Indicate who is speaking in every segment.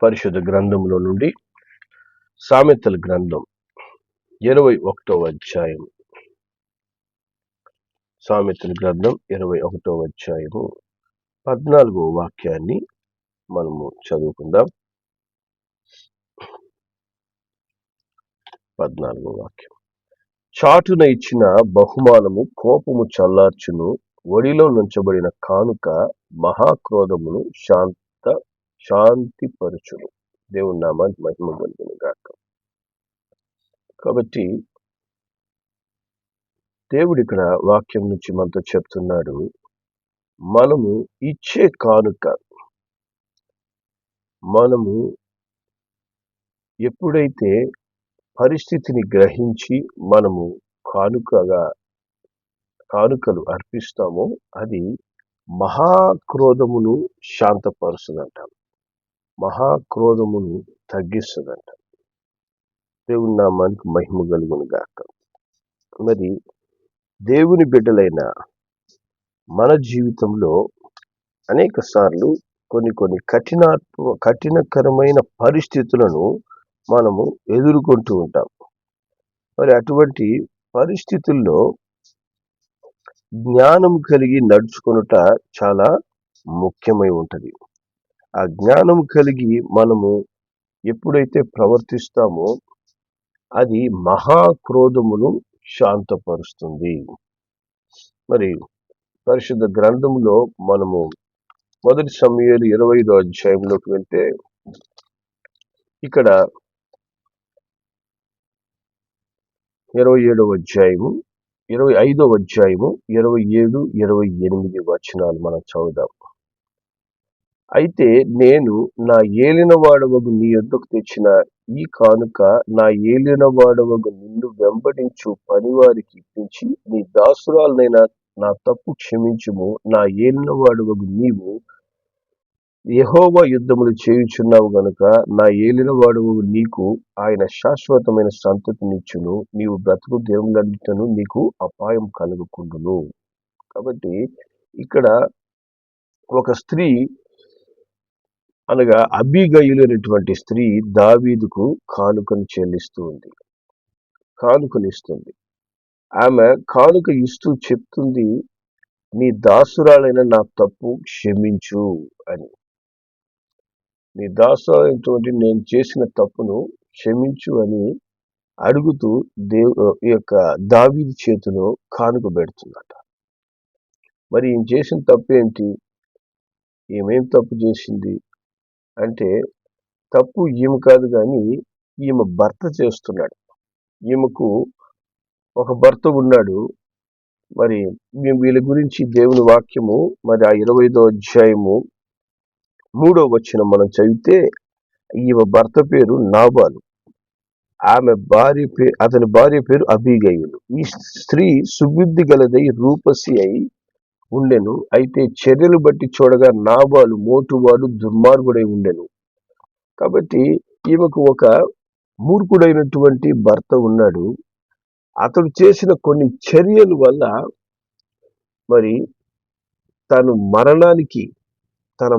Speaker 1: పరిశుద్ధ గ్రంథంలో నుండి సామెతల గ్రంథం 21వ అధ్యాయం. సామెతల గ్రంథం 21వ అధ్యాయము 14వ వాక్యాన్ని మనము చదువుకుందాం. 14వ వాక్యం. చాటున ఇచ్చిన బహుమానము కోపము చల్లార్చును, ఒడిలో నుంచబడిన కానుక మహాక్రోధమును శాంతిపరచును. దేవుని నామానికి మహిమ కలుగును గాక. కాబట్టి దేవుడు ఇక్కడ వాక్యం నుంచి మనతో చెప్తున్నాడు, మనము ఇచ్చే కానుక, మనము ఎప్పుడైతే పరిస్థితిని గ్రహించి మనము కానుకలు అర్పిస్తామో అది మహాక్రోధమును శాంతపరుస్తుందంట, మహాక్రోధమును తగ్గిస్తుందంట. దేవుని నామానికి మహిమ కలుగును గాక. మరి దేవుని బిడ్డలైన మన జీవితంలో అనేక సార్లు కొన్ని కఠినకరమైన పరిస్థితులను మనము ఎదుర్కొంటూ ఉంటాం. మరి అటువంటి పరిస్థితుల్లో జ్ఞానం కలిగి నడుచుకొనుట చాలా ముఖ్యమై ఉంటది. ఆ జ్ఞానం కలిగి మనము ఎప్పుడైతే ప్రవర్తిస్తామో అది మహాక్రోధమును శాంతపరుస్తుంది. మరి పరిశుద్ధ గ్రంథంలో మనము 1 సమూయేలు 25వ అధ్యాయంలోకి వెళ్తే ఇక్కడ 27వ అధ్యాయము 25వ అధ్యాయము 27, 28 వచనాలు మనం చదువుదాం. అయితే నేను నా ఏలినవాడవగు నీ యొద్దకు తెచ్చిన ఈ కానుక నా ఏలినవాడవగు నిన్ను వెంబడించు పనివారికి ఇప్పించి, నీ దాసురాలనైన నా తప్పు క్షమించుము. నా ఏలినవాడవగు నీవు యెహోవా యుద్ధములు చేయుచున్నావు గనుక నా ఏలినవాడవగు నీకు ఆయన శాశ్వతమైన సంతతినిచ్చును. నీవు బ్రతుకు దినములన్నిటను నీకు అపాయం కలుగకుండును. కాబట్టి ఇక్కడ ఒక స్త్రీ, అనగా అబీగయీలు అనేటువంటి స్త్రీ దావీదుకు కానుకనిస్తుంది. ఆమె కానుక ఇస్తూ చెప్తుంది, నీ దాసురాలైన నా తప్పు క్షమించు అని. నీ దాసురాలైనటువంటి నేను చేసిన తప్పును క్షమించు అని అడుగుతూ ఈ యొక్క దావీదు చేతిలో కానుక పెడుతుందట. మరి ఈమె చేసిన తప్పు ఏంటి? ఏమేం తప్పు చేసింది అంటే, తప్పు ఈమె కాదు కానీ ఈమె భర్త చేస్తున్నాడు. ఈమెకు ఒక భర్త ఉన్నాడు. మరి వీళ్ళ గురించి దేవుని వాక్యము మరి ఆ 25వ అధ్యాయము 3వ వచనం మనం చదివితే, ఈమె భర్త పేరు నాబాలు, అతని భార్య పేరు అబీగయీలు. ఈ స్త్రీ సుబుద్ధి గలదై రూపసి అయి ఉండెను. అయితే చర్యలు బట్టి చూడగా నాబాలు మోటువాడు దుర్మార్గుడై ఉండెను. కాబట్టి ఈమెకు ఒక మూర్ఖుడైనటువంటి భర్త ఉన్నాడు. అతడు చేసిన కొన్ని చర్యల వల్ల మరి తన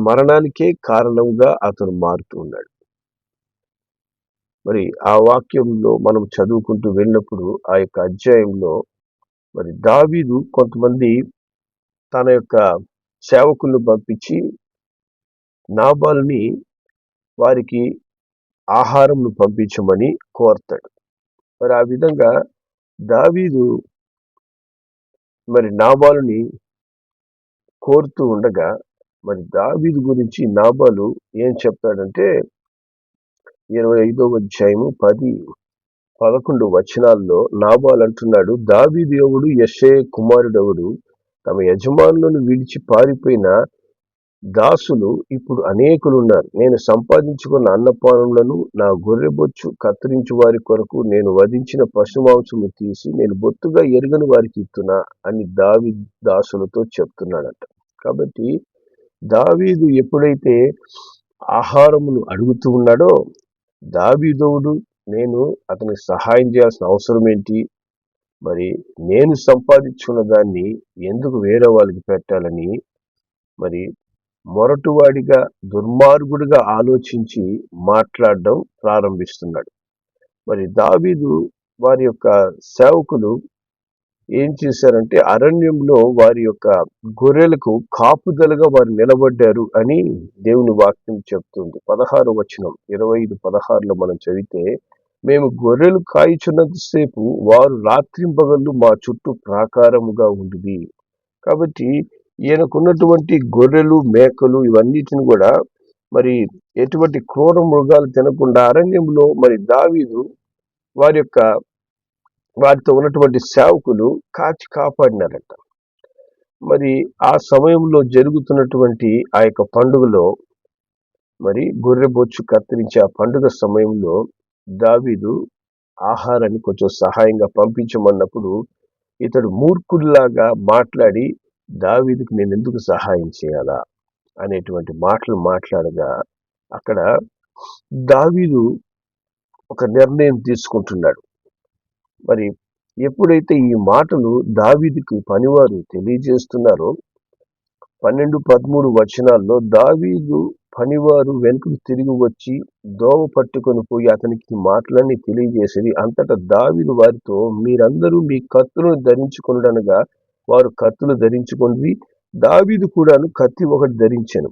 Speaker 1: మరణానికే కారణంగా అతను మారుతూ ఉన్నాడు. మరి ఆ వాక్యంలో మనం చదువుకుంటూ వెళ్ళినప్పుడు ఆ యొక్క అధ్యాయంలో మరి దావీదు కొంతమంది తన యొక్క సేవకులను పంపించి నాబాలుని వారికి ఆహారంను పంపించమని కోరతాడు. మరి ఆ విధంగా దావీదు మరి నాబాలుని కోరుతూ ఉండగా, మరి దావీదు గురించి నాబాలు ఏం చెప్తాడంటే 25వ అధ్యాయము 10-11 వచనాల్లో నాబాలు అంటున్నాడు, దావీదు ఎవడు, యెష్షయి కుమారుడెవడు? తమ యజమానులను విడిచి పారిపోయిన దాసులు ఇప్పుడు అనేకులున్నారు. నేను సంపాదించుకున్న అన్నపానములను నా గొర్రెబొచ్చు కత్తిరించు వారి కొరకు నేను వధించిన పశుమాంసము తీసి నేను బొత్తుగా ఎరుగని వారికి ఇస్తున్నా అని దావీదు దాసులతో చెప్తున్నాడట. కాబట్టి దావీదు ఎప్పుడైతే ఆహారమును అడుగుతూ ఉన్నాడో, దావీదోడు నేను అతనికి సహాయం చేయాల్సిన అవసరం ఏంటి? మరి నేను సంపాదించుకున్న దాన్ని ఎందుకు వేరే వాళ్ళకి పెట్టాలని మరి మొరటువాడిగా, దుర్మార్గుడిగా ఆలోచించి మాట్లాడడం ప్రారంభిస్తున్నాడు. మరి దావీదు వారి యొక్క సేవకులు ఏం చేశారంటే అరణ్యంలో వారి యొక్క గొర్రెలకు కాపుదలుగా వారు నిలబడ్డారు అని దేవుని వాక్యం చెప్తుంది. 16 వచనం 25-16లో మనం చదివితే, మేము గొర్రెలు కాయుచున్నంతసేపు వారు రాత్రింబగళ్ళు మా చుట్టూ ప్రాకారముగా ఉండిది. కాబట్టి ఈయనకున్నటువంటి గొర్రెలు, మేకలు ఇవన్నిటిని కూడా మరి ఎటువంటి క్రూర మృగాలు తినకుండా అరణ్యంలో మరి దావీదు వారి యొక్క వారితో ఉన్నటువంటి సేవకులు కాపాడినారట. మరి ఆ సమయంలో జరుగుతున్నటువంటి ఆ యొక్క పండుగలో మరి గొర్రె బొచ్చు కత్తిరించే ఆ పండుగ సమయంలో దావీదు ఆహారాన్ని కొంచెం సహాయంగా పంపించమన్నప్పుడు ఇతడు మూర్ఖుడిలాగా మాట్లాడి దావీదుకు నేను ఎందుకు సహాయం చేయాలా అనేటువంటి మాటలు మాట్లాడగా అక్కడ దావీదు ఒక నిర్ణయం తీసుకుంటున్నాడు. మరి ఎప్పుడైతే ఈ మాటలు దావీదుకు పనివారు తెలియజేస్తున్నారో 12-13 వచనాల్లో దావీదు పనివారు వెనుకకు తిరిగి వచ్చి దోవ పట్టుకొని పోయి అతనికి మాటలన్నీ తెలియజేసేది. అంతటా దావీదు వారితో, మీరందరూ మీ కత్తులను ధరించుకొనుడనగా వారు కత్తులు ధరించుకొనిది. దావీదు కూడాను కత్తి ఒకటి ధరించెను.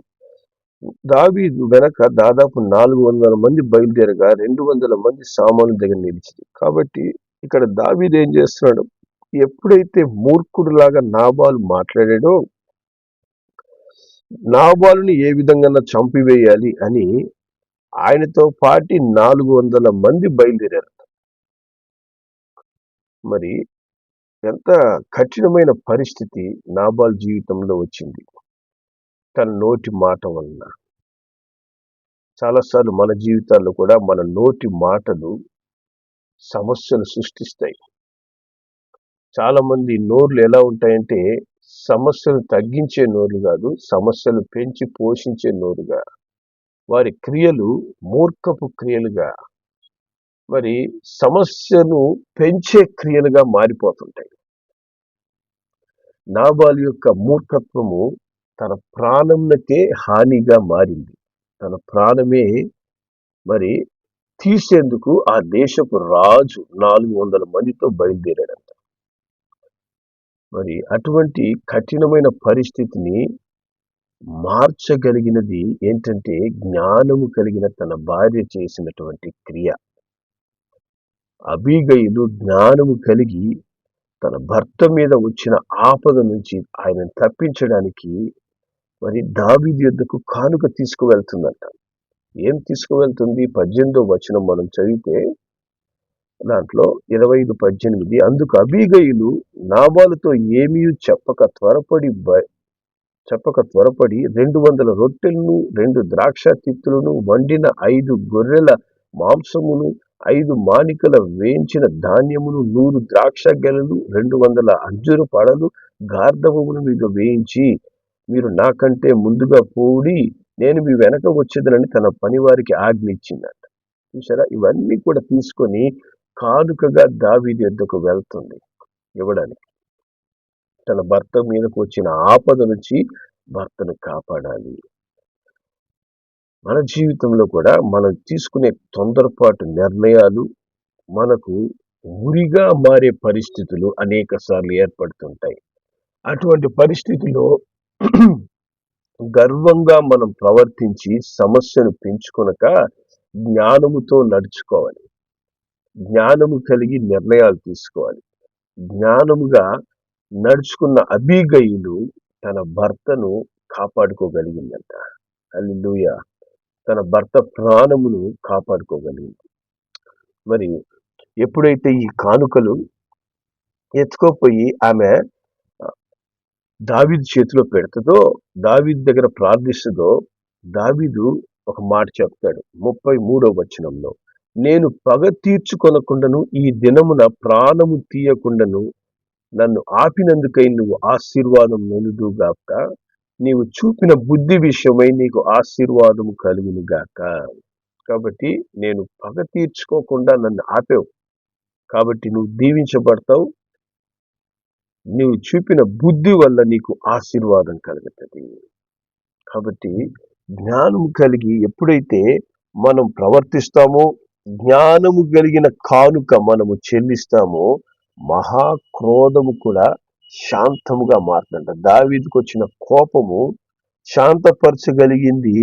Speaker 1: దావీదు వెనక దాదాపు 400 మంది బయలుదేరగా 200 మంది సామాను దగ్గర నిలిచింది. కాబట్టి ఇక్కడ దావీదు ఏం చేస్తున్నాడు, ఎప్పుడైతే మూర్ఖుడులాగా నాబాలు మాట్లాడాడో నాబాలుని ఏ విధంగా చంపివేయాలి అని ఆయనతో పాటి 400 మంది బయలుదేరారు. మరి ఎంత కఠినమైన పరిస్థితి నాబాల్ జీవితంలో వచ్చింది తన నోటి మాట వలన. చాలాసార్లు మన జీవితాల్లో కూడా మన నోటి మాటలు సమస్యలు సృష్టిస్తాయి. చాలా మంది నోర్లు ఎలా ఉంటాయంటే సమస్యలు తగ్గించే నోరు కాదు, సమస్యలు పెంచి పోషించే నోరుగా, వారి క్రియలు మూర్ఖపు క్రియలుగా, మరి సమస్యను పెంచే క్రియలుగా మారిపోతుంటాయి. నాబాలు యొక్క మూర్ఖత్వము తన ప్రాణంకే హానిగా మారింది. తన ప్రాణమే మరి తీసేందుకు ఆ దేశపు రాజు 400 మందితో బయలుదేరాడంట. మరి అటువంటి కఠినమైన పరిస్థితిని మార్చగలిగినది ఏంటంటే జ్ఞానము కలిగిన తన భార్య చేసినటువంటి క్రియ. అబీగయిలు జ్ఞానము కలిగి తన భర్త మీద వచ్చిన ఆపద నుంచి ఆయనను తప్పించడానికి మరి దావీదు యొద్దకు కానుక తీసుకువెళ్తుందంట. ఏం తీసుకువెళ్తుంది? 18వ వచనం మనం చదివితే దాంట్లో 25-18, అందుకు అబీగయిలు నాబాలుతో ఏమీ చెప్పక త్వరపడి 200 రొట్టెలను 2 ద్రాక్ష తిత్తులను వండిన 5 గొర్రెల మాంసమును 5 మానికల వేయించిన ధాన్యమును 100 ద్రాక్ష గెలలు 200 అంజూరు పడలు గార్ధవమును మీద వేయించి, మీరు నాకంటే ముందుగా పోడి నేను మీ వెనక వచ్చేదనని తన పనివారికి ఆజ్ఞ ఇచ్చిందంట. చూసారా, ఇవన్నీ కూడా తీసుకొని కానుకగా దావీదు యొద్దకు వెళ్తుంది ఇవ్వడానికి. తన భర్త మీదకు వచ్చిన ఆపద నుంచి భర్తను కాపాడాలి. మన జీవితంలో కూడా మనం తీసుకునే తొందరపాటు నిర్ణయాలు మనకు ఉరిగా మారే పరిస్థితులు అనేక సార్లు ఏర్పడుతుంటాయి. అటువంటి పరిస్థితిలో గర్వంగా మనం ప్రవర్తించి సమస్యను పెంచుకొనక జ్ఞానముతో నడుచుకోవాలి. జ్ఞానము కలిగి నిర్ణయాలు తీసుకోవాలి. జ్ఞానముగా నడుచుకున్న అబీగయిలు తన భర్తను కాపాడుకోగలిగిందంట. హల్లెలూయా. తన భర్త ప్రాణమును కాపాడుకోగలిగింది. మరి ఎప్పుడైతే ఈ కానుకలు ఎత్తుకోపోయి ఆమె దావీదు చేతిలో పెడుతుందో, దావీదు దగ్గర ప్రార్థిస్తుందో, దావీదు ఒక మాట చెప్తాడు 33వ వచనంలో, నేను పగ తీర్చుకొనకుండాను ఈ దినమున ప్రాణము తీయకుండాను నన్ను ఆపినందుకై నువ్వు ఆశీర్వాదం నొందుదుగాక, నీవు చూపిన బుద్ధి విషయమై నీకు ఆశీర్వాదము కలుగును గాక. కాబట్టి నేను పగ తీర్చుకోకుండా నన్ను ఆపావు, కాబట్టి నువ్వు దీవించబడతావు. నీవు చూపిన బుద్ధి వల్ల నీకు ఆశీర్వాదం కలుగుతుంది. కాబట్టి జ్ఞానం కలిగి ఎప్పుడైతే మనం ప్రవర్తిస్తామో, జ్ఞానము కలిగిన కానుక మనము చెల్లిస్తామో, మహాక్రోధము కూడా శాంతముగా మారుతుందంట. దావీదుకు వచ్చిన కోపము శాంతపరచగలిగింది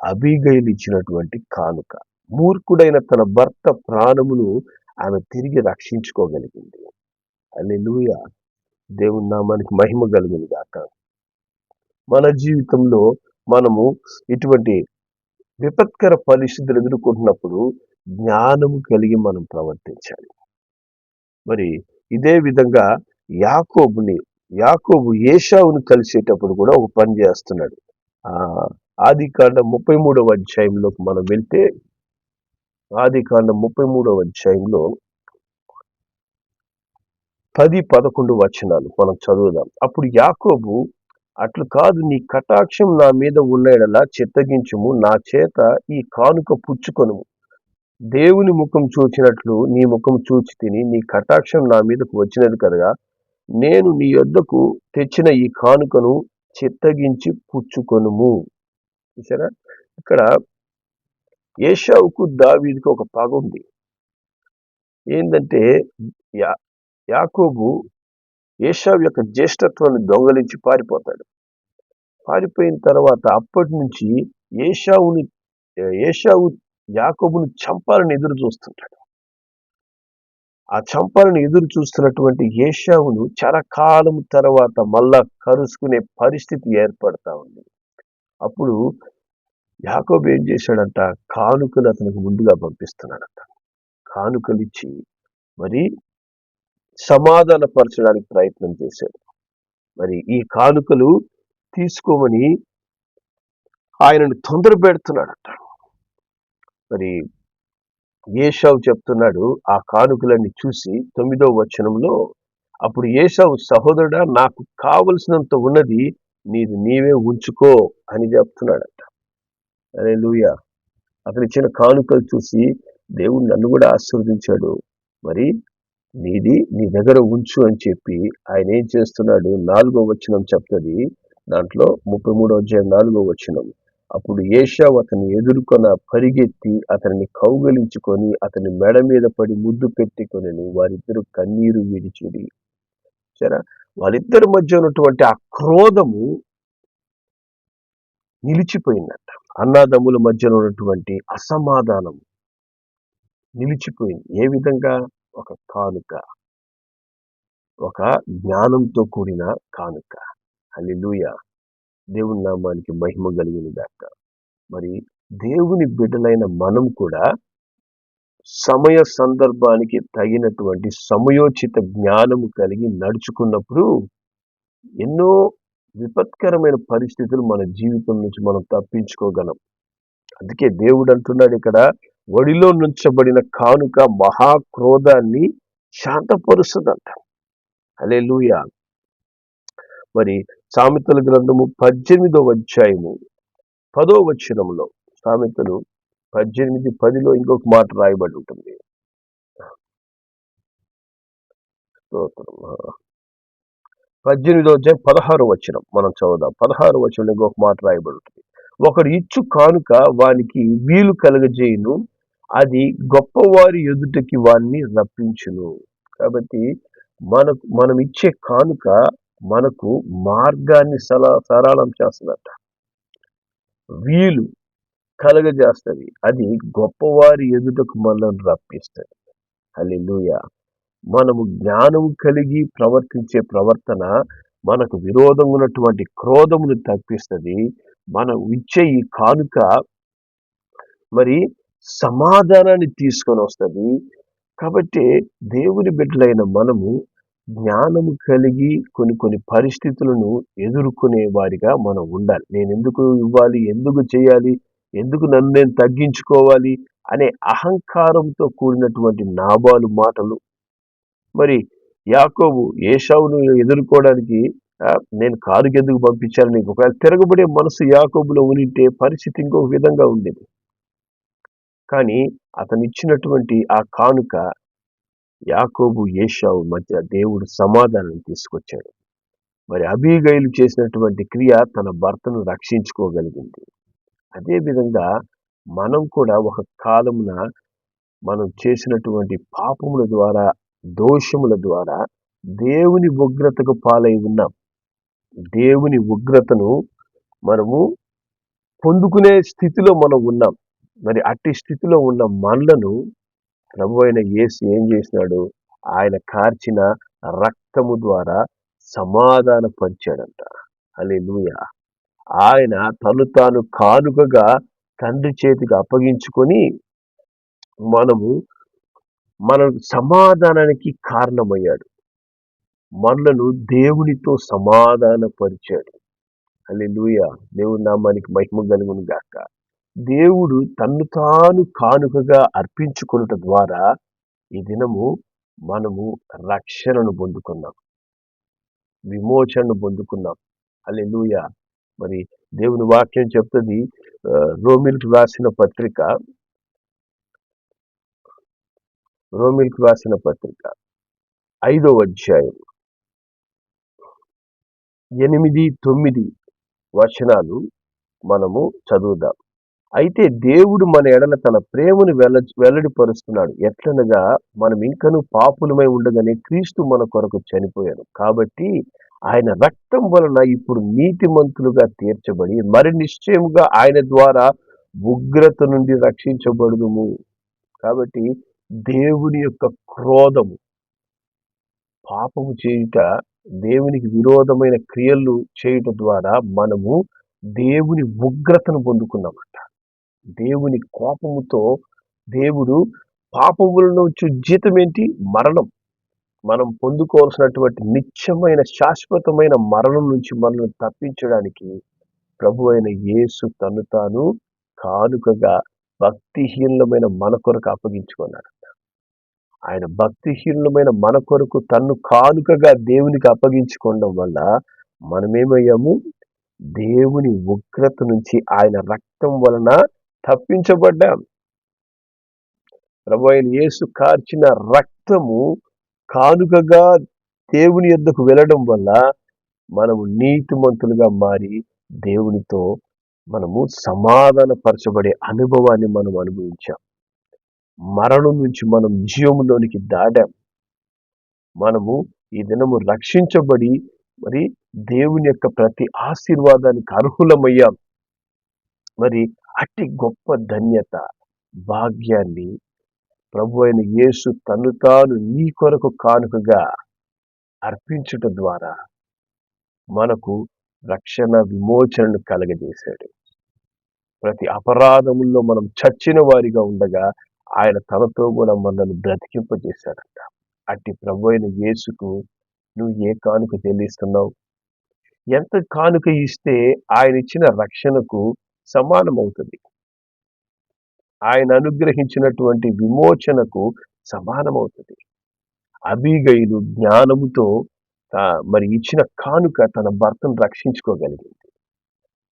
Speaker 1: అబీగైలు ఇచ్చినటువంటి కానుక. మూర్ఖుడైన తన భర్త ప్రాణమును ఆమె తిరిగి రక్షించుకోగలిగింది. హల్లెలూయా. దేవుని నామానికి మహిమ కలుగును గాక. మన జీవితంలో మనము ఇటువంటి విపత్కర పరిస్థితులు ఎదుర్కొంటున్నప్పుడు జ్ఞానము కలిగి మనం ప్రవర్తించాలి. మరి ఇదే విధంగా యాకోబు ఏశావును కలిసేటప్పుడు కూడా ఒక పని చేస్తున్నాడు. ఆదికాండం 33వ అధ్యాయంలోకి మనం వెళ్తే, ఆదికాండం 33వ అధ్యాయంలో 10-11 వచనాలు మనం చదువుదాం. అప్పుడు యాకోబు, అట్లు కాదు, నీ కటాక్షం నా మీద ఉన్న యెడల చిత్తగించుము, నా చేత ఈ కానుక పుచ్చుకొనుము. దేవుని ముఖం చూచినట్లు నీ ముఖం చూచి తిని, నీ కటాక్షం నా మీదకు వచ్చినది కదా, నేను నీ యొద్దకు తెచ్చిన ఈ కానుకను చిత్తగించి పుచ్చుకొనుము. చూసారా, ఇక్కడ ఏశావుకు దావీదుకు ఒక పగ ఉంది. ఏంటంటే యాకోబు ఏశావు యొక్క జ్యేష్ఠత్వాన్ని దొంగలించి పారిపోతాడు. పారిపోయిన తర్వాత అప్పటి నుంచి ఏశావు యాకోబును చంపాలని ఎదురు చూస్తుంటాడు. ఆ చంపాలని ఎదురు చూస్తున్నటువంటి ఏశావును చాలా కాలం తర్వాత మళ్ళా కరుసుకునే పరిస్థితి ఏర్పడతా ఉంది. అప్పుడు యాకోబు ఏం చేశాడంట, కానుకలు అతనికి ముందుగా పంపిస్తున్నాడంట. కానుకలు ఇచ్చి మరి సమాధానపరచడానికి ప్రయత్నం చేశాడు. మరి ఈ కానుకలు తీసుకోమని ఆయనను తొందర పెడుతున్నాడట. మరి ఏశావు చెప్తున్నాడు ఆ కానుకలన్నీ చూసి 9వ వచనంలో, అప్పుడు ఏశావు, సహోదరుడా, నాకు కావలసినంత ఉన్నది, నీవే ఉంచుకో అని చెప్తున్నాడట. హల్లెలూయా. అతను ఇచ్చిన కానుకలు చూసి దేవుడు నన్ను కూడా ఆశీర్వదించాడు, మరి నీ దగ్గర ఉంచు అని చెప్పి ఆయన ఏం చేస్తున్నాడు, 4వ వచనం చెప్తుంది దాంట్లో, 33వ అధ్యాయం 4వ వచనం. అప్పుడు ఏశావు అతన్ని ఎదుర్కొన పరిగెత్తి అతన్ని కౌగలించుకొని అతని మెడ మీద పడి ముద్దు పెట్టుకొనెను. వారిద్దరు కన్నీరు విడిచిరి. సరే, వాళ్ళిద్దరి మధ్య ఉన్నటువంటి ఆ క్రోధము నిలిచిపోయిందట. అన్నాదమ్ముల మధ్యలో ఉన్నటువంటి అసమాధానం నిలిచిపోయింది. ఏ విధంగా? ఒక కానుక, ఒక జ్ఞానంతో కూడిన కానుక. హల్లెలూయా. దేవుని నామానికి మహిమ కలిగిన గాక. మరి దేవుని బిడ్డలైన మనం కూడా సమయ సందర్భానికి తగినటువంటి సమయోచిత జ్ఞానము కలిగి నడుచుకున్నప్పుడు ఎన్నో విపత్కరమైన పరిస్థితులు మన జీవితం నుంచి మనం తప్పించుకోగలం. అందుకే దేవుడు అంటున్నాడు ఇక్కడ, ఒడిలో నుంచబడిన కానుక మహాక్రోధాన్ని శాంతపరుస్తుందంట. హల్లెలూయా. మరి సామెతల గ్రంథము 18వ అధ్యాయము 10వ వచనంలో, సామెతలు 18:10లో ఇంకొక మాట రాయబడి ఉంటుంది. 18వ అధ్యాయం 16వ వచనం మనం చదువుదాం. 16వ వచనంలో ఇంకొక మాట రాయబడి ఉంటుంది. ఒకడు ఇచ్చు కానుక వానికి వీలు కలగజేయును, అది గొప్పవారి ఎదుటకి వారిని రప్పించును. కాబట్టి మనం ఇచ్చే కానుక మనకు మార్గాన్ని సరళం చేస్తుందట, వీలు కలగజేస్తుంది, అది గొప్పవారి ఎదుటకు మనల్ని రప్పిస్తుంది. హల్లెలూయా. మనము జ్ఞానం కలిగి ప్రవర్తించే ప్రవర్తన మనకు విరోధంగా ఉన్నటువంటి క్రోధమును తప్పిస్తుంది. మనం ఇచ్చే ఈ కానుక మరి సమాధానాన్ని తీసుకొని వస్తుంది. కాబట్టి దేవుని బిడ్డలైన మనము జ్ఞానము కలిగి కొన్ని పరిస్థితులను ఎదుర్కొనే వారిగా మనం ఉండాలి. నేను ఎందుకు ఇవ్వాలి, ఎందుకు చేయాలి, ఎందుకు నన్ను నేను తగ్గించుకోవాలి అనే అహంకారంతో కూడినటువంటి నాబాలు మాటలు. మరి యాకోబు ఏశావును ఎదుర్కోవడానికి నేను కారుకి ఎందుకు పంపించాలని, ఒకవేళ తిరగబడే మనసు యాకోబులో ఉంటే పరిస్థితి ఇంకొక విధంగా ఉండేది. కానీ అతను ఇచ్చినటువంటి ఆ కానుక యాకోబు ఏశావు మధ్య దేవుడు సమాధానం తీసుకొచ్చాడు. మరి అబీగైలు చేసినటువంటి క్రియ తన భర్తను రక్షించుకోగలిగింది. అదేవిధంగా మనం కూడా ఒక కాలమున మనం చేసినటువంటి పాపముల ద్వారా, దోషముల ద్వారా దేవుని ఉగ్రతకు పాలై ఉన్నాం. దేవుని ఉగ్రతను మనము పొందుకునే స్థితిలో మనం ఉన్నాం. మరి అట్టి స్థితిలో ఉన్న మనలను ప్రభువైన యేసు ఏం చేసినాడు? ఆయన కార్చిన రక్తము ద్వారా సమాధానపరిచాడంట. హల్లెలూయా! ఆయన తను తాను కానుకగా తండ్రి చేతికి అప్పగించుకొని మన సమాధానానికి కారణమయ్యాడు. మనలను దేవునితో సమాధానపరిచాడు. హల్లెలూయా! దేవుని నామానికి మహిమ కలుగును గాక. దేవుడు తన్ను తాను కానుకగా అర్పించుకొనుట ద్వారా ఈ దినము మనము రక్షణను పొందుకున్నాం, విమోచనను పొందుకున్నాం. హల్లెలూయా! మరి దేవుని వాక్యం చెప్తుంది, రోమిలకు రాసిన పత్రిక 5వ అధ్యాయం 8, 9 వచనాలు మనము చదువుదాం. అయితే దేవుడు మన ఎడల తన ప్రేమను వెల్లడిపరుస్తున్నాడు. ఎట్లనగా మనం ఇంకను పాపులమై ఉండగానే క్రీస్తు మన కొరకు చనిపోయాడు. కాబట్టి ఆయన రక్తం వలన ఇప్పుడు నీతిమంతులుగా తీర్చబడి మరి నిశ్చయముగా ఆయన ద్వారా ఉగ్రత నుండి రక్షించబడుదుము. కాబట్టి దేవుని యొక్క క్రోధము, పాపము చేయుట, దేవునికి విరోధమైన క్రియలు చేయుట ద్వారా మనము దేవుని ఉగ్రతను పొందుకున్నామంట. దేవుని కోపముతో దేవుడు పాపములను వచ్చే జీతం ఏంటి? మరణం. మనం పొందుకోవాల్సినటువంటి నిత్యమైన శాశ్వతమైన మరణం నుంచి మనల్ని తప్పించడానికి ప్రభు అయిన యేసు తను తాను కానుకగా భక్తిహీనమైన మన కొరకు అప్పగించుకున్నాడు. ఆయన భక్తిహీనమైన మన కొరకు తన్ను కానుకగా దేవునికి అప్పగించుకోవడం వల్ల మనమేమయ్యాము? దేవుని ఉగ్రత నుంచి ఆయన రక్తం వలన తప్పించబడ్డాం. ప్రభు అయిన యేసు కార్చిన రక్తము కానుకగా దేవుని యొద్దకు వెళ్ళడం వల్ల మనము నీతిమంతులుగా మారి దేవునితో మనము సమాధానపరచబడే అనుభవాన్ని మనం అనుభవించాం. మరణం నుంచి మనం జీవములోనికి దాటాం. మనము ఈ దినము రక్షించబడి మరి దేవుని యొక్క ప్రతి ఆశీర్వాదానికి అర్హులమయ్యాం. మరి అట్టి గొప్ప ధన్యత, భాగ్యాన్ని ప్రభు అయిన యేసు తన్ను తాను నీ కొరకు కానుకగా అర్పించుట ద్వారా మనకు రక్షణ, విమోచనను కలగజేశాడు. ప్రతి అపరాధముల్లో మనం చచ్చిన వారిగా ఉండగా ఆయన తనతో కూడా మనల్ని బ్రతికింపజేశాడంట. అట్టి ప్రభు అయిన యేసుకు నువ్వు ఏ కానుక చెల్లిస్తున్నావు? ఎంత కానుక ఇస్తే ఆయన ఇచ్చిన రక్షణకు సమానమవుతుంది? ఆయన అనుగ్రహించినటువంటి విమోచనకు సమానమవుతుంది. అబీగయిలు జ్ఞానముతో మరి ఇచ్చిన కానుక తన భర్తను రక్షించుకోగలిగింది.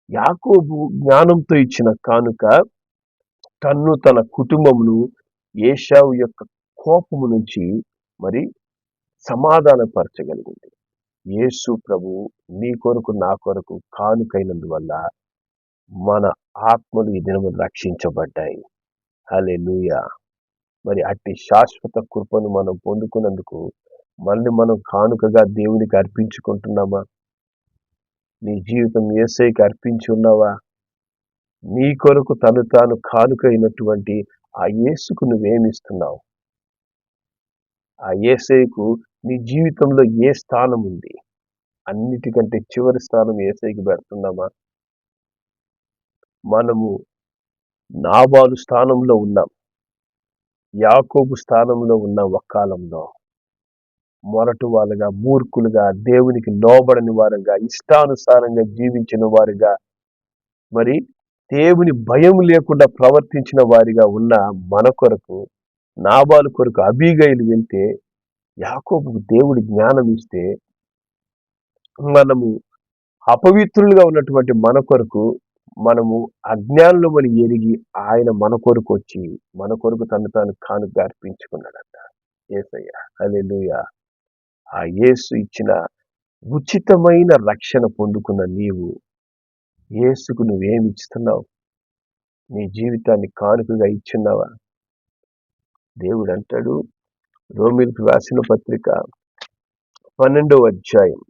Speaker 1: యాకోబు జ్ఞానంతో ఇచ్చిన కానుక తన్ను తన కుటుంబమును ఏశావు యొక్క కోపము నుంచి మరి సమాధానపరచగలిగింది. యేసు ప్రభు నీ కొరకు నా కొరకు కానుకైనందువల్ల మన ఆత్మలు ఈ దినము రక్షించబడ్డాయి. హల్లెలూయా! మరి అట్టి శాశ్వత కృపను మనం పొందుకున్నందుకు మళ్ళీ మనం కానుకగా దేవునికి అర్పించుకుంటున్నామా? నీ జీవితం యేసయ్యకి అర్పించి ఉన్నావా? నీ కొరకు తను తాను కానుక అయినటువంటి ఆ యేసుకు నువ్వేమిస్తున్నావు? ఆ యేసయ్యకు నీ జీవితంలో ఏ స్థానం ఉంది? అన్నిటికంటే చివరి స్థానం యేసయ్యకి పెడుతున్నామా? మనము నాబాలు స్థానంలో ఉన్నాం, యాకోబు స్థానంలో ఉన్న కాలంలో మొరటు వాళ్ళుగా, మూర్ఖులుగా, దేవునికి లోబడని వారుగా, ఇష్టానుసారంగా జీవించిన వారుగా, మరి దేవుని భయం లేకుండా ప్రవర్తించిన వారిగా ఉన్న మన కొరకు, నాబాలు కొరకు అబీగయిలు వెళ్తే యాకోబుకు దేవుడి జ్ఞానం ఇస్తే, మనము అపవిత్రులుగా ఉన్నటువంటి మన కొరకు మనము అజ్ఞానులమని ఎరిగి ఆయన మన కొరకు వచ్చి మన కొరకు తను తాను కానుకగా అర్పించుకున్నాడంట యేసయ్య. హల్లెలూయా! ఆ యేసు ఇచ్చిన ఉచితమైన రక్షణ పొందుకున్న నీవు యేసుకు నువ్వేమిస్తున్నావు? నీ జీవితాన్ని కానుకగా ఇచ్చున్నావా? దేవుడు అంటాడు, రోమీయులకు రాసిన పత్రిక 12వ అధ్యాయం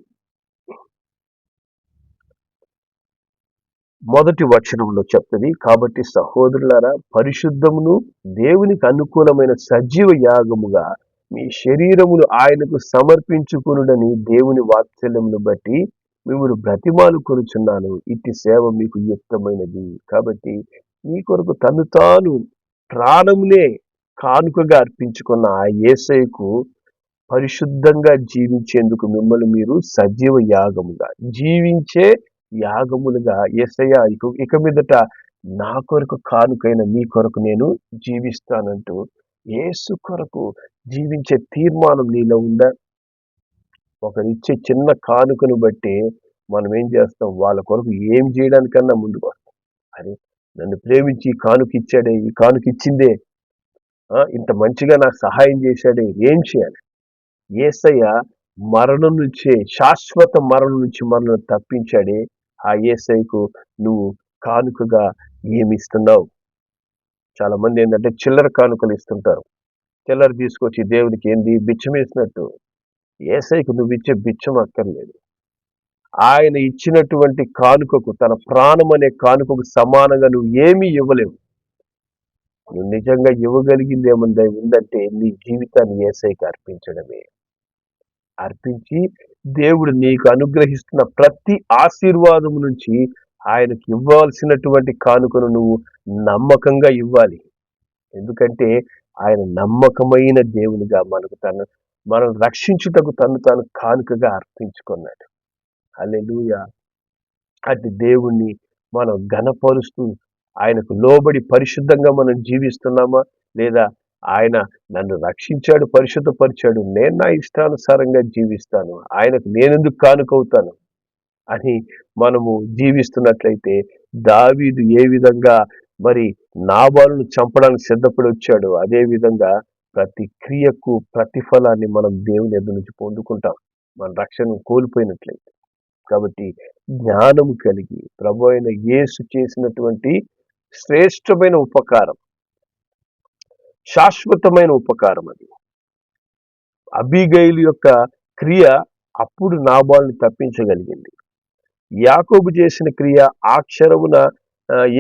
Speaker 1: మొదటి వచనంలో చెప్తుంది, కాబట్టి సహోదరులారా, పరిశుద్ధమును దేవునికి అనుకూలమైన సజీవ యాగముగా మీ శరీరమును ఆయనకు సమర్పించుకొనుడని దేవుని వాత్సల్యమును బట్టి మిమ్మల్ని బ్రతిమాలు కొనుచున్నాను. ఇట్టి సేవ మీకు యుక్తమైనది. కాబట్టి మీ కొరకు తను తాను ప్రాణమునే కానుకగా అర్పించుకున్న ఆ యేసయ్యకు పరిశుద్ధంగా జీవించేందుకు మిమ్మల్ని మీరు సజీవ యాగముగా, జీవించే యాగములుగా యేసయ్య ఇక మీదట నా కొరకు కానుకైన మీ కొరకు నేను జీవిస్తానంటూ యేసు కొరకు జీవించే తీర్మానం నీలో ఉందా? ఒకరిచ్చే చిన్న కానుకను బట్టి మనం ఏం చేస్తాం? వాళ్ళ కొరకు ఏం చేయడానికన్నా ముందుకు వస్తాం. అరే, నన్ను ప్రేమించి ఈ కానుక ఇచ్చాడే, ఈ కానుక ఇచ్చిందే, ఇంత మంచిగా నాకు సహాయం చేశాడే, ఏం చేయాలి? యేసయ్య మరణం నుంచి, శాశ్వత మరణం నుంచి మనల్ని తప్పించాడే, ఆ యేసయ్యకు నువ్వు కానుకగా ఏమిస్తున్నావు? చాలా మంది ఏంటంటే చిల్లర కానుకలు ఇస్తుంటారు. చిల్లర తీసుకొచ్చి దేవునికి ఏంది బిచ్చం వేసినట్టు. యేసయ్యకు నువ్వు ఇచ్చే బిచ్చం అక్కర్లేదు. ఆయన ఇచ్చినటువంటి కానుకకు, తన ప్రాణం అనే కానుకకు సమానంగా నువ్వు ఏమీ ఇవ్వలేవు. నువ్వు నిజంగా ఇవ్వగలిగింది ఏముంది ఉందంటే నీ జీవితాన్ని యేసయ్యకి అర్పించడమే. అర్పించి దేవుడు నీకు అనుగ్రహిస్తున్న ప్రతి ఆశీర్వాదం నుంచి ఆయనకు ఇవ్వాల్సినటువంటి కానుకను నువ్వు నమ్మకంగా ఇవ్వాలి. ఎందుకంటే ఆయన నమ్మకమైన దేవునిగా మనం రక్షించుటకు తాను కానుకగా అర్పించుకున్నాడు. హల్లెలూయా. అటు దేవుణ్ణి మనం ఘనపరుస్తూ ఆయనకు లోబడి పరిశుద్ధంగా మనం జీవిస్తున్నామా, లేదా ఆయన నన్ను రక్షించాడు, పరిశుద్ధపరిచాడు, నేను నా ఇష్టానుసారంగా జీవిస్తాను, ఆయనకు నేనెందుకు కానుకవుతాను అని మనము జీవిస్తున్నట్లయితే, దావీదు ఏ విధంగా మరి నాబాలును చంపడానికి సిద్ధపడి వచ్చాడో అదే విధంగా ప్రతి క్రియకు ప్రతిఫలాన్ని మనం దేవుని ఎదురు నుంచి పొందుకుంటాం, మన రక్షణ కోల్పోయినట్లయితే. కాబట్టి జ్ఞానము కలిగి ప్రభు అయిన యేసు చేసినటువంటి శ్రేష్టమైన ఉపకారం, శాశ్వతమైన ఉపకారం అది. అబీగైలు యొక్క క్రియ అప్పుడు నాబాలుని తప్పించగలిగింది. యాకోబు చేసిన క్రియ ఆ క్షరమున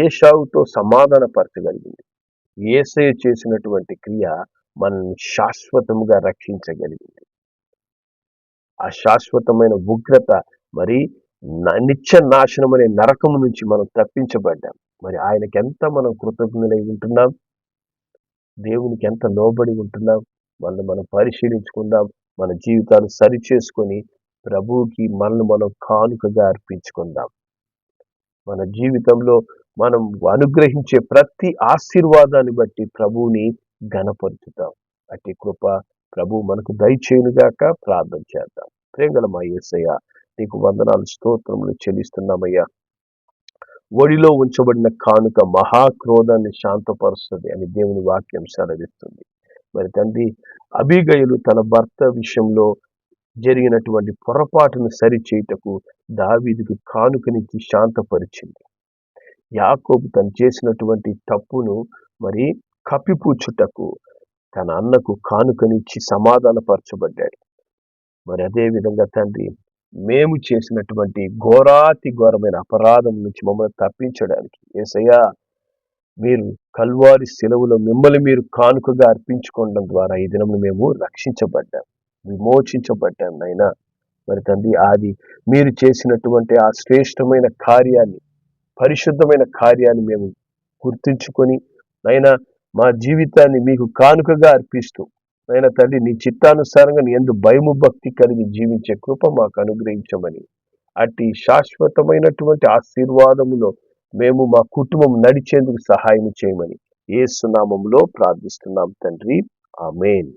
Speaker 1: ఏశావుతో సమాధానపరచగలిగింది. యేసయ్య చేసినటువంటి క్రియ మనల్ని శాశ్వతముగా రక్షించగలిగింది. ఆ శాశ్వతమైన ఉగ్రత, మరి నిత్య నాశనం అనే నరకము నుంచి మనం తప్పించబడ్డాం. మరి ఆయనకి ఎంత మనం కృతజ్ఞులై ఉంటున్నాం, దేవునికి ఎంత లోబడి ఉంటున్నాం, మనం పరిశీలించుకుందాం. మన జీవితాన్ని సరిచేసుకొని ప్రభువుకి మనం కానుకగా అర్పించుకుందాం. మన జీవితంలో మనం అనుగ్రహించే ప్రతి ఆశీర్వాదాన్ని బట్టి ప్రభువుని ఘనపరుచుతాం. అట్టి కృప ప్రభు మనకు దయచేయునుగాక. ప్రార్థన చేద్దాం. ప్రేమగల మా యేసయ్య, నీకు వందనాలు, స్తోత్రములు చెల్లిస్తున్నామయ్యా. ఒడిలో ఉంచబడిన కానుక మహాక్రోధాన్ని శాంతపరుస్తుంది అని దేవుని వాక్యం సెలవిస్తుంది. మరి తండ్రి, అబీగయలు తన భర్త విషయంలో జరిగినటువంటి పొరపాటును సరిచేయుటకు దావీదుకు కానుకనిచ్చి శాంతపరిచింది. యాకోబు తను చేసినటువంటి తప్పును మరి కప్పిపూచుటకు తన అన్నకు కానుకనిచ్చి సమాధానపరచబడ్డాడు. మరి అదే విధంగా తండ్రి, మేము చేసినటువంటి ఘోరాతి ఘోరమైన అపరాధం నుంచి మమ్మల్ని తప్పించడానికి యేసయ్యా, మీరు కల్వారి శిలువలో మిమ్మల్ని మీరు కానుకగా అర్పించుకోవడం ద్వారా ఈ దినము మేము రక్షించబడ్డాం, విమోచించబడ్డాం నైనా. మరి తండ్రి, అది మీరు చేసినటువంటి ఆ శ్రేష్టమైన కార్యాన్ని, పరిశుద్ధమైన కార్యాన్ని మేము గుర్తించుకొని నైనా మా జీవితాన్ని మీకు కానుకగా అర్పిస్తూ నైనా తండ్రి, నీ చిత్తానుసారంగా నీ యందు భయము భక్తి కలిగి జీవించే కృప మాకు అనుగ్రహించమని, అట్టి శాశ్వతమైనటువంటి ఆశీర్వాదములో మేము మా కుటుంబం నడిచేందుకు సహాయం చేయమని యేసు నామములో ప్రార్థిస్తున్నాం తండ్రి. ఆమేన్.